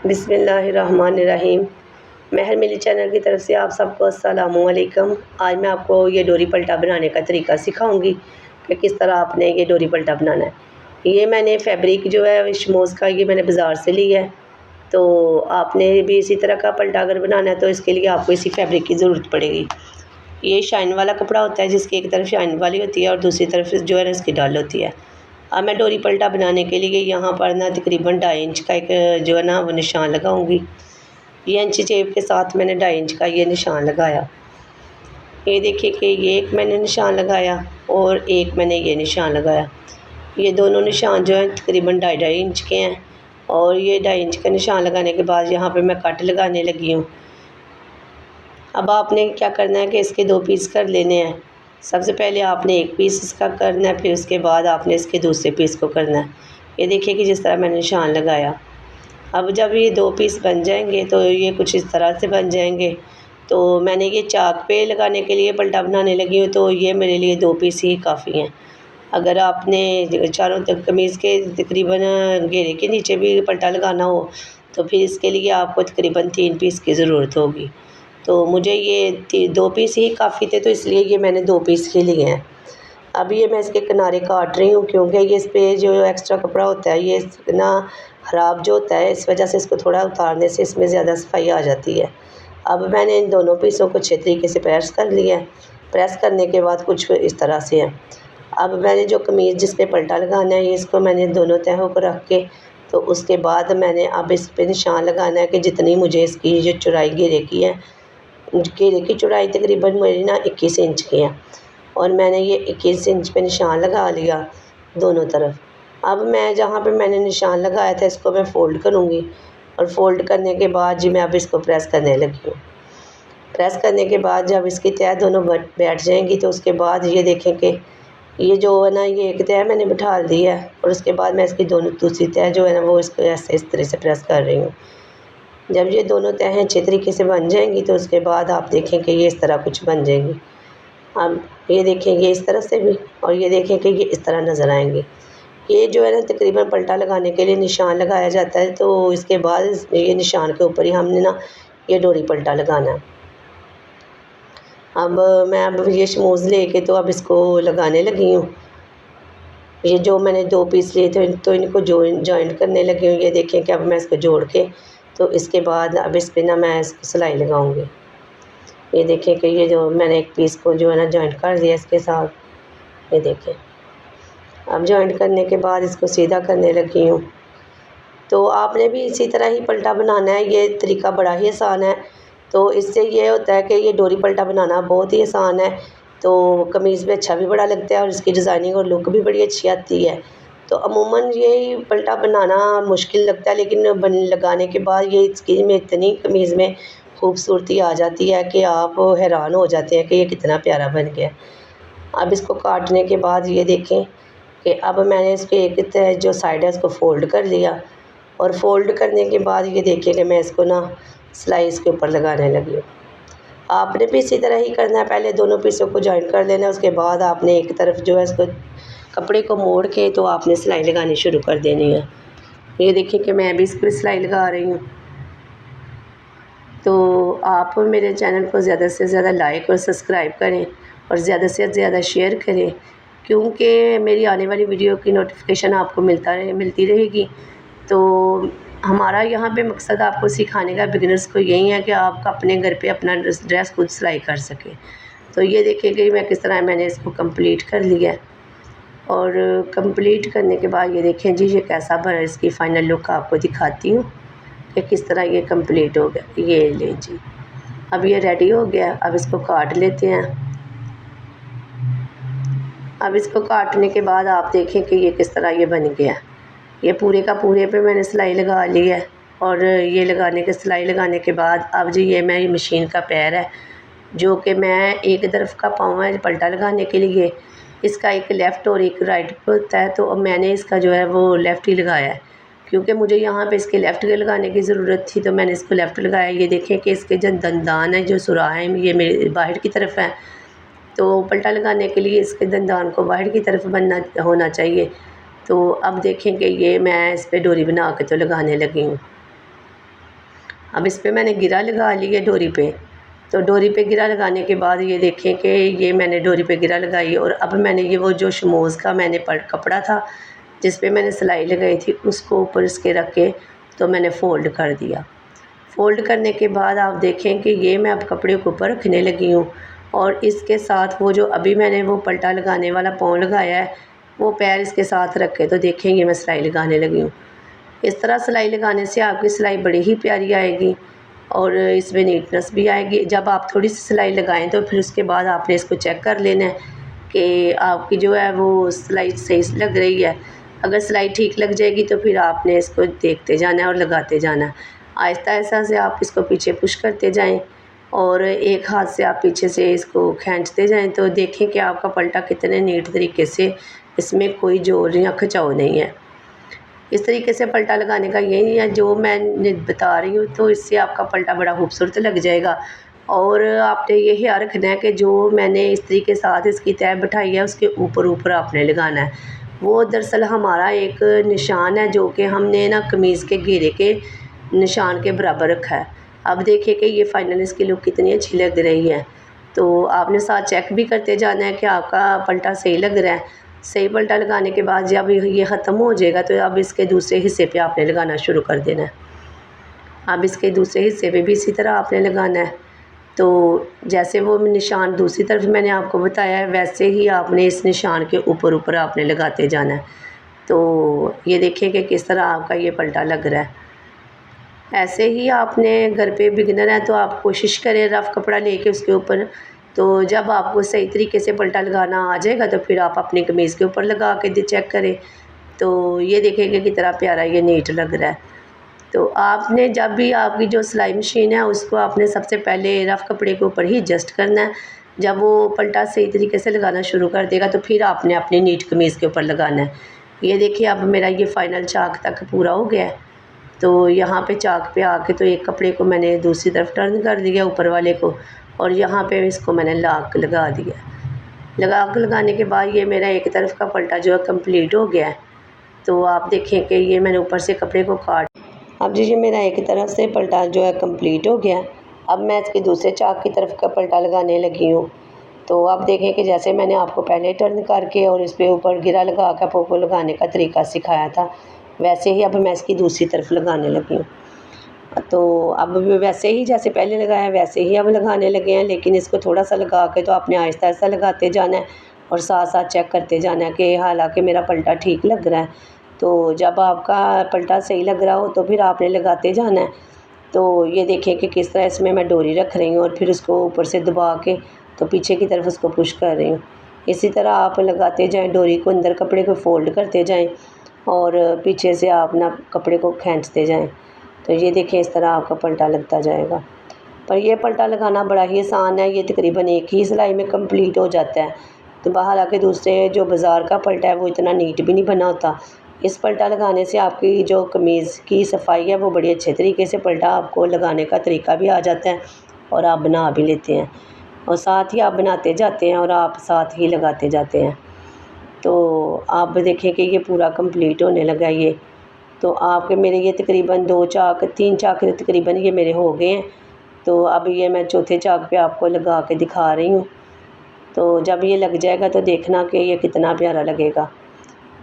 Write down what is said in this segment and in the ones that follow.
बिस्मिल्लाहिर्रहमानिर्रहीम। महर मिली चैनल की तरफ से आप सबको अस्सलामुअलैकुम। आज मैं आपको ये डोरी पल्टा बनाने का तरीका सिखाऊंगी कि किस तरह आपने ये डोरी पल्टा बनाना है। ये मैंने फैब्रिक जो है विशमोज़ का ये मैंने बाज़ार से लिया है। तो आपने भी इसी तरह का पल्टा अगर बनाना है तो इसके लिए आपको इसी फैब्रिक की ज़रूरत पड़ेगी। ये शाइन वाला कपड़ा होता है जिसकी एक तरफ शाइन वाली होती है और दूसरी तरफ जो है ना इसकी डल होती है। अब मैं डोरी पल्टा बनाने के लिए यहाँ पर ना तकरीबन 2.5 इंच का एक जो है ना वो निशान लगाऊंगी। ये इंची टेप के साथ मैंने 2.5 इंच का ये निशान लगाया। ये देखिए कि ये एक मैंने निशान लगाया और एक मैंने ये निशान लगाया। ये दोनों निशान जो हैं तकरीबन 2.5 इंच के हैं और ये 2.5 इंच का निशान लगाने के बाद यहाँ पे मैं कट लगाने लगी हूँ। अब आपने क्या करना है कि इसके 2 पीस कर लेने हैं। सबसे पहले आपने एक पीस इसका करना है, फिर उसके बाद आपने इसके दूसरे पीस को करना है। ये देखिए कि जिस तरह मैंने निशान लगाया। अब जब ये 2 पीस बन जाएंगे तो ये कुछ इस तरह से बन जाएंगे। तो मैंने ये चाक पे लगाने के लिए पल्टा बनाने लगी हूँ, तो ये मेरे लिए 2 पीस ही काफ़ी हैं। अगर आपने चारों तक कमीज़ के तकरीबन घेरे के नीचे भी पल्टा लगाना हो तो फिर इसके लिए आपको तकरीबन 3 पीस की ज़रूरत होगी। तो मुझे ये 2 पीस ही काफ़ी थे, तो इसलिए ये मैंने 2 पीस ही लिए हैं। अब ये मैं इसके किनारे काट रही हूँ क्योंकि ये इस पे जो एक्स्ट्रा कपड़ा होता है ये ना ख़राब जो होता है, इस वजह से इसको थोड़ा उतारने से इसमें ज़्यादा सफाई आ जाती है। अब मैंने इन दोनों पीसों को अच्छे तरीके से प्रेस कर लिया है। प्रेस करने के बाद कुछ इस तरह से है। अब मैंने जो कमीज़ जिस पे पल्टा लगाना है, ये इसको मैंने दोनों तहों को रख के, तो उसके बाद मैंने अब इस पे निशान लगाना है कि जितनी मुझे इसकी जो चौड़ाई घेरे की है, घेरे की चौड़ाई तकरीबन मेरी ना 21 इंच की है और मैंने ये 21 इंच पे निशान लगा लिया दोनों तरफ। अब मैं जहाँ पे मैंने निशान लगाया था इसको मैं फ़ोल्ड करूँगी और फ़ोल्ड करने के बाद जी मैं अब इसको प्रेस करने लगी हूँ। प्रेस करने के बाद जब इसकी तह दोनों बैठ जाएंगी तो उसके बाद ये देखें कि ये जो है ना ये एक तह मैंने बिठा दी है और उसके बाद मैं इसकी दोनों दूसरी तह जो है ना वो इसको ऐसे इस तरह से प्रेस कर रही हूँ। जब ये दोनों तहें अच्छे तरीके से बन जाएंगी तो उसके बाद आप देखें कि ये इस तरह कुछ बन जाएंगी। अब ये देखें ये इस तरह से भी और ये देखें कि ये इस तरह नज़र आएंगे। ये जो है ना तकरीबन पल्टा लगाने के लिए निशान लगाया जाता है, तो इसके बाद ये निशान के ऊपर ही हमने ना ये डोरी पल्टा लगाना है। अब मैं अब ये शमूज़ लेके तो अब इसको लगाने लगी हूँ। ये जो मैंने 2 पीस लिए थे तो इनको जॉइंट करने लगी हूँ। ये देखें कि अब मैं इसको जोड़ के तो इसके बाद अब इस पे ना मैं इसको सिलाई लगाऊंगी। ये देखें कि ये जो मैंने एक पीस को जो है ना जॉइंट कर दिया इसके साथ। ये देखें अब जॉइंट करने के बाद इसको सीधा करने लगी हूँ। तो आपने भी इसी तरह ही पल्टा बनाना है। ये तरीका बड़ा ही आसान है। तो इससे ये होता है कि ये डोरी पल्टा बनाना बहुत ही आसान है। तो कमीज़ में अच्छा भी बड़ा लगता है और इसकी डिज़ाइनिंग और लुक भी बड़ी अच्छी आती है। तो अमूमन यही पल्टा बनाना मुश्किल लगता है, लेकिन लगाने के बाद ये इसकी में इतनी कमीज़ में खूबसूरती आ जाती है कि आप हैरान हो जाते हैं कि ये कितना प्यारा बन गया। अब इसको काटने के बाद ये देखें कि अब मैंने इसके एक जो साइड है इसको फ़ोल्ड कर लिया और फ़ोल्ड करने के बाद ये देखिए कि मैं इसको ना सिलाई इसके ऊपर लगाने लगी हूँ। आपने भी इसी तरह ही करना है। पहले दोनों पीसों को जॉइंट कर लेना है, उसके बाद आपने एक तरफ जो है इसको कपड़े को मोड़ के तो आपने सिलाई लगानी शुरू कर देनी है। ये देखिए कि मैं भी इस पर सिलाई लगा रही हूँ। तो आप मेरे चैनल को ज़्यादा से ज़्यादा लाइक और सब्सक्राइब करें और ज़्यादा से ज़्यादा शेयर करें, क्योंकि मेरी आने वाली वीडियो की नोटिफिकेशन आपको मिलती रहेगी। तो हमारा यहाँ पे मकसद आपको सिखाने का बिगिनर्स को यही है कि आप अपने घर पे अपना ड्रेस खुद सिलाई कर सकें। तो ये देखिए कि मैं किस तरह मैंने इसको कंप्लीट कर लिया और कंप्लीट करने के बाद ये देखें जी ये कैसा बना। इसकी फ़ाइनल लुक आपको दिखाती हूँ कि किस तरह ये कंप्लीट हो गया। ये ले जी, अब ये रेडी हो गया। अब इसको काट लेते हैं। अब इसको काटने के बाद आप देखें कि ये किस तरह ये बन गया। ये पूरे का पूरे पे मैंने सिलाई लगा ली है और ये सिलाई लगाने के बाद अब जी ये मैं मशीन का पैर है जो कि मैं एक तरफ का पाँव है पल्टा लगाने के लिए, इसका एक लेफ़्ट और एक राइट होता है। तो अब मैंने इसका जो है वो लेफ़्ट ही लगाया है क्योंकि मुझे यहाँ पे इसके लेफ़्ट के लगाने की ज़रूरत थी, तो मैंने इसको लेफ़्ट लगाया। ये देखें कि इसके जो दंदान है, जो सुराख है, ये मेरे बाहर की तरफ है। तो पल्टा लगाने के लिए इसके दंदान को बाहर की तरफ होना चाहिए। तो अब देखें कि ये मैं इस पे डोरी बना के तो लगाने लगी हूँ। अब इस पे मैंने गिरा लगा ली है डोरी पे। तो डोरी पे गिरा लगाने के बाद ये देखें कि ये मैंने डोरी पे गिरा लगाई और अब मैंने ये वो जो शमोज़ का मैंने कपड़ा था जिस पे मैंने सिलाई लगाई थी उसको ऊपर इसके रख के तो मैंने फ़ोल्ड कर दिया। फ़ोल्ड करने के बाद आप देखें कि ये मैं अब कपड़े के ऊपर रखने लगी हूँ और इसके साथ वो जो अभी मैंने वो पल्टा लगाने वाला पाँव लगाया है वो पैर इसके साथ रख के तो देखें ये मैं सिलाई लगाने लगी हूँ। इस तरह सिलाई लगाने से आपकी सिलाई बड़ी ही प्यारी आएगी और इसमें नीटनेस भी आएगी। जब आप थोड़ी सी सिलाई लगाएं तो फिर उसके बाद आपने इसको चेक कर लेना है कि आपकी जो है वो सिलाई सही लग रही है। अगर सिलाई ठीक लग जाएगी तो फिर आपने इसको देखते जाना है और लगाते जाना है। आहिस्ता आहिस्ता से आप इसको पीछे पुश करते जाएं और एक हाथ से आप पीछे से इसको खींचते जाएं तो देखें कि आपका पल्टा कितने नीट तरीके से, इसमें कोई जोड़ या खिंचाव नहीं है। इस तरीके से पल्टा लगाने का यही है जो मैं बता रही हूँ, तो इससे आपका पल्टा बड़ा खूबसूरत लग जाएगा। और आपने ये ख्याल रखना है कि जो मैंने इस्त्री के साथ इसकी तह बिठाई है उसके ऊपर ऊपर आपने लगाना है। वो दरअसल हमारा एक निशान है जो कि हमने ना कमीज़ के घेरे के निशान के बराबर रखा है। अब देखिए कि ये फाइनल इसकी लुक कितनी अच्छी लग रही है। तो आपने साथ चेक भी करते जाना है कि आपका पल्टा सही लग रहा है। सही पल्टा लगाने के बाद जब ये ख़त्म हो जाएगा तो अब इसके दूसरे हिस्से पे आपने लगाना शुरू कर देना है। अब इसके दूसरे हिस्से पे भी इसी तरह आपने लगाना है। तो जैसे वो निशान दूसरी तरफ मैंने आपको बताया है वैसे ही आपने इस निशान के ऊपर ऊपर आपने लगाते जाना है। तो ये देखिए कि किस तरह आपका ये पल्टा लग रहा है। ऐसे ही आपने घर पे बिगिनर है तो आप कोशिश करें रफ़ कपड़ा लेके उसके ऊपर, तो जब आपको सही तरीके से पल्टा लगाना आ जाएगा तो फिर आप अपनी कमीज़ के ऊपर लगा के चेक करें। तो ये देखेंगे कितना प्यारा ये नीट लग रहा है। तो आपने जब भी आपकी जो सिलाई मशीन है उसको आपने सबसे पहले रफ़ कपड़े के ऊपर ही एडजस्ट करना है। जब वो पल्टा सही तरीके से लगाना शुरू कर देगा तो फिर आपने अपनी नीट कमीज़ के ऊपर लगाना है। ये देखिए अब मेरा ये फ़ाइनल चाक तक पूरा हो गया है। तो यहाँ पे चाक पे आके तो एक कपड़े को मैंने दूसरी तरफ टर्न कर दिया ऊपर वाले को और यहाँ पे इसको मैंने लाक लगा दिया। लाक लगाने के बाद ये मेरा एक तरफ का पल्टा जो है कंप्लीट हो गया है। तो आप देखें कि ये मैंने ऊपर से कपड़े को काट, अब जी ये मेरा एक तरफ से पल्टा जो है कंप्लीट हो गया। अब मैं इसके दूसरे चाक की तरफ का पल्टा लगाने लगी हूँ। तो आप देखें कि जैसे मैंने आपको पहले टर्न करके और इस पे ऊपर गिरा लगा कर पोको लगाने का तरीका सिखाया था वैसे ही अब मैं इसकी दूसरी तरफ लगाने लगी हूँ। तो अब वैसे ही जैसे पहले लगाया वैसे ही अब लगाने लगे हैं, लेकिन इसको थोड़ा सा लगा के तो आपने आहिस्ता आहिस्ता लगाते जाना है और साथ साथ चेक करते जाना है कि हालांकि मेरा पल्टा ठीक लग रहा है। तो जब आपका पल्टा सही लग रहा हो तो फिर आपने लगाते जाना है। तो ये देखिए कि किस तरह इसमें मैं डोरी रख रही हूँ और फिर उसको ऊपर से दबा के तो पीछे की तरफ उसको पुश कर रही हूँ। इसी तरह आप लगाते जाएँ, डोरी को अंदर कपड़े को फ़ोल्ड करते जाएँ और पीछे से आप ना कपड़े को खींचते जाएँ। तो ये देखिए इस तरह आपका पल्टा लगता जाएगा। पर ये पल्टा लगाना बड़ा ही आसान है, ये तकरीबन एक ही सिलाई में कंप्लीट हो जाता है। तो हालांकि दूसरे जो बाज़ार का पल्टा है वो इतना नीट भी नहीं बना होता। इस पल्टा लगाने से आपकी जो कमीज़ की सफाई है वो बड़ी अच्छे तरीके से पल्टा आपको लगाने का तरीका भी आ जाता है और आप बना भी लेते हैं और साथ ही आप बनाते जाते हैं और आप साथ ही लगाते जाते हैं। तो आप देखें कि ये पूरा कंप्लीट होने लगा ये। तो आपके मेरे ये तकरीबन 2 चाक 3 चाक तकरीबन ये मेरे हो गए हैं। तो अब ये मैं चौथे चाक पे आपको लगा के दिखा रही हूँ। तो जब ये लग जाएगा तो देखना कि ये कितना प्यारा लगेगा।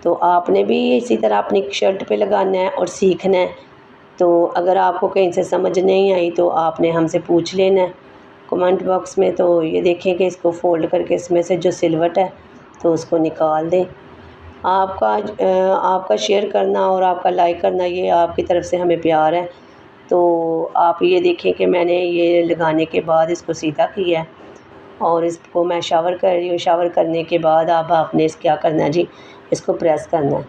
तो आपने भी इसी तरह अपनी शर्ट पे लगाना है और सीखना है। तो अगर आपको कहीं से समझ नहीं आई तो आपने हमसे पूछ लेना है कमेंट बॉक्स में। तो ये देखें कि इसको फ़ोल्ड करके इसमें से जो सिलवट है तो उसको निकाल दें। आपका शेयर करना और आपका लाइक करना ये आपकी तरफ से हमें प्यार है। तो आप ये देखें कि मैंने ये लगाने के बाद इसको सीधा किया है और इसको मैं शावर कर रही हूँ। शावर करने के बाद अब आपने क्या करना है जी, इसको प्रेस करना है।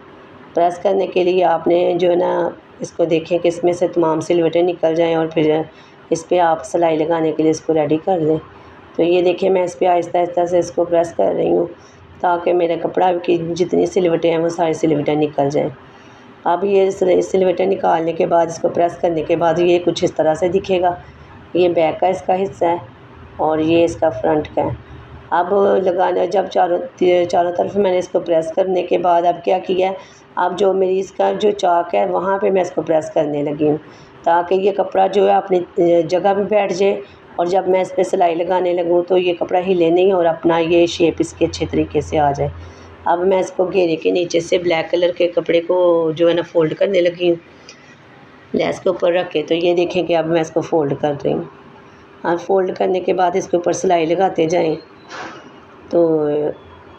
प्रेस करने के लिए आपने जो है ना इसको देखें कि इसमें से तमाम सिलवटें निकल जाएं और फिर इस पर आप सिलाई लगाने के लिए इसको रेडी कर लें। तो ये देखिए मैं इस पर आहिस्ता आहिस्ता से इसको प्रेस कर रही हूँ ताकि मेरे कपड़ा की जितनी सिलवटें हैं वो सारी सिलवटें निकल जाएं। अब ये सिलवटें निकालने के बाद इसको प्रेस करने के बाद ये कुछ इस तरह से दिखेगा। ये बैक का इसका हिस्सा है और ये इसका फ्रंट का है। अब लगाना जब चारों तरफ मैंने इसको प्रेस करने के बाद अब क्या किया है, अब जो मेरी इसका जो चाक है वहाँ पे मैं इसको प्रेस करने लगी हूँ। ताकि ये कपड़ा जो है अपनी जगह पे बैठ जाए, और जब मैं इस पर सिलाई लगाने लगूँ तो ये कपड़ा हिले नहीं और अपना ये शेप इसकी अच्छे तरीके से आ जाए। अब मैं इसको घेरे के नीचे से ब्लैक कलर के कपड़े को जो है ना फ़ोल्ड करने लगी हूँ लेस के ऊपर रख के। तो ये देखें कि अब मैं इसको फ़ोल्ड कर रही हूँ। अब फ़ोल्ड करने के बाद इसके ऊपर सिलाई लगाते जाएं। तो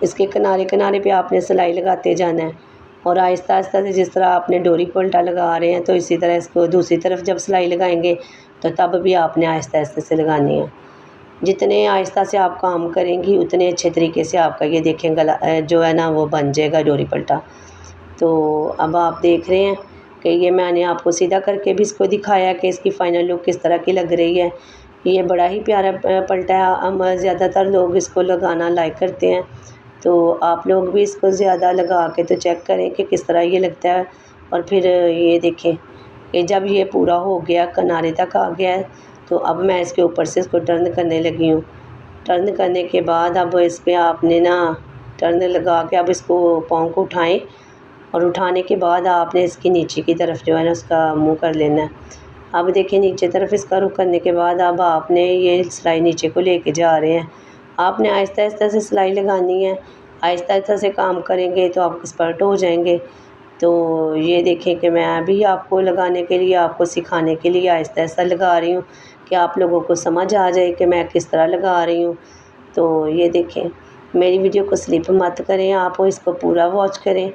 इसके किनारे किनारे पे आपने सिलाई लगाते जाना है, और आहिस्ता आहिस्ता से जिस तरह आपने डोरी पल्टा लगा रहे हैं तो इसी तरह इसको दूसरी तरफ जब सिलाई लगाएंगे तो तब भी आपने आहिस्ता आहिस्ता से लगानी है। जितने आहिस्ता से आप काम करेंगी उतने अच्छे तरीके से आपका ये देखें गला जो है ना वो बन जाएगा डोरी पल्टा। तो अब आप देख रहे हैं कि ये मैंने आपको सीधा करके भी इसको दिखाया कि इसकी फ़ाइनल लुक किस तरह की लग रही है। ये बड़ा ही प्यारा पल्टा है। हम ज़्यादातर लोग इसको लगाना लाइक करते हैं, तो आप लोग भी इसको ज़्यादा लगा के तो चेक करें कि किस तरह ये लगता है। और फिर ये देखें कि जब ये पूरा हो गया, किनारे तक आ गया है, तो अब मैं इसके ऊपर से इसको टर्न करने लगी हूँ। टर्न करने के बाद अब इस पर आपने ना टर्न लगा के अब इसको पाँव को उठाएं, और उठाने के बाद आपने इसकी नीचे की तरफ जो है ना उसका मुँह कर लेना है। अब देखिए नीचे तरफ इसका रुख करने के बाद अब आपने ये सिलाई नीचे को लेके जा रहे हैं। आपने आहिस्ता आहिस्ता से सिलाई लगानी है। आहिस्ता आहिस्ता से काम करेंगे तो आप एक्सपर्ट हो जाएंगे। तो ये देखें कि मैं अभी आपको लगाने के लिए, आपको सिखाने के लिए आहिस्ता आहिस्ता लगा रही हूँ कि आप लोगों को समझ आ जाए कि मैं किस तरह लगा रही हूँ। तो ये देखें, मेरी वीडियो को स्लिप मत करें, आप इसको पूरा वॉच करें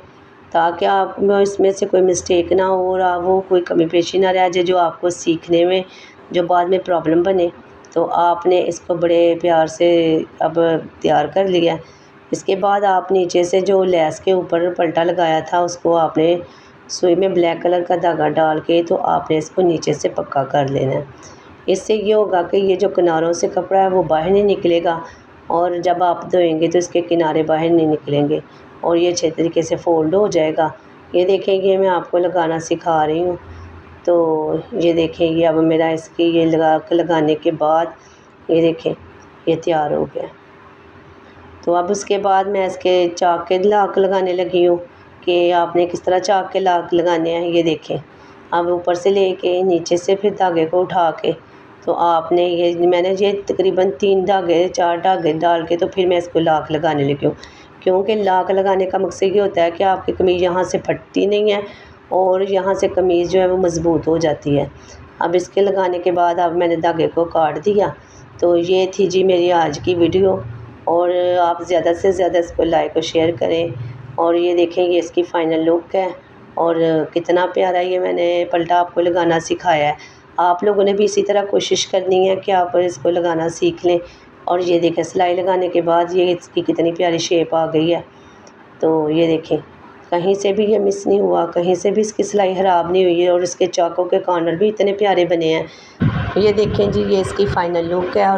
ताकि आप में इसमें से कोई मिस्टेक ना हो और वो कोई कमी पेशी ना रह जाए जो आपको सीखने में जो बाद में प्रॉब्लम बने। तो आपने इसको बड़े प्यार से अब तैयार कर लिया है। इसके बाद आप नीचे से जो लेस के ऊपर पल्टा लगाया था उसको आपने सुई में ब्लैक कलर का धागा डाल के तो आपने इसको नीचे से पक्का कर लेना है। इससे ये होगा कि ये जो किनारों से कपड़ा है वो बाहर नहीं निकलेगा, और जब आप धोएंगे तो इसके किनारे बाहर नहीं निकलेंगे और ये अच्छे तरीके से फ़ोल्ड हो जाएगा। ये देखें, ये मैं आपको लगाना सिखा रही हूँ। तो ये देखें, ये अब मेरा इसकी ये लगाने के बाद ये देखें ये तैयार हो गया। तो अब उसके बाद मैं इसके चाक के लाक लगाने लगी हूँ कि आपने किस तरह चाक के लाक लगाने हैं। ये देखें, अब ऊपर से लेके नीचे से फिर धागे को उठा के तो आपने मैंने ये तकरीबन 3 धागे 4 धागे डाल के तो फिर मैं इसको लाक लगाने लगी हूँ, क्योंकि लाक लगाने का मकसद ये होता है कि आपकी कमीज़ यहाँ से फटती नहीं है और यहाँ से कमीज़ जो है वो मज़बूत हो जाती है। अब इसके लगाने के बाद अब मैंने धागे को काट दिया। तो ये थी जी मेरी आज की वीडियो, और आप ज़्यादा से ज़्यादा इसको लाइक और शेयर करें। और ये देखें, ये इसकी फ़ाइनल लुक है और कितना प्यारा ये मैंने पल्टा आपको लगाना सिखाया है। आप लोगों ने भी इसी तरह कोशिश करनी है कि आप इसको लगाना सीख लें। और ये देखें, सिलाई लगाने के बाद ये इसकी कितनी प्यारी शेप आ गई है। तो ये देखें, कहीं से भी ये मिस नहीं हुआ, कहीं से भी इसकी सिलाई ख़राब नहीं हुई है, और इसके चाकों के कॉर्नर भी इतने प्यारे बने हैं। ये देखें जी, ये इसकी फ़ाइनल लुक है। और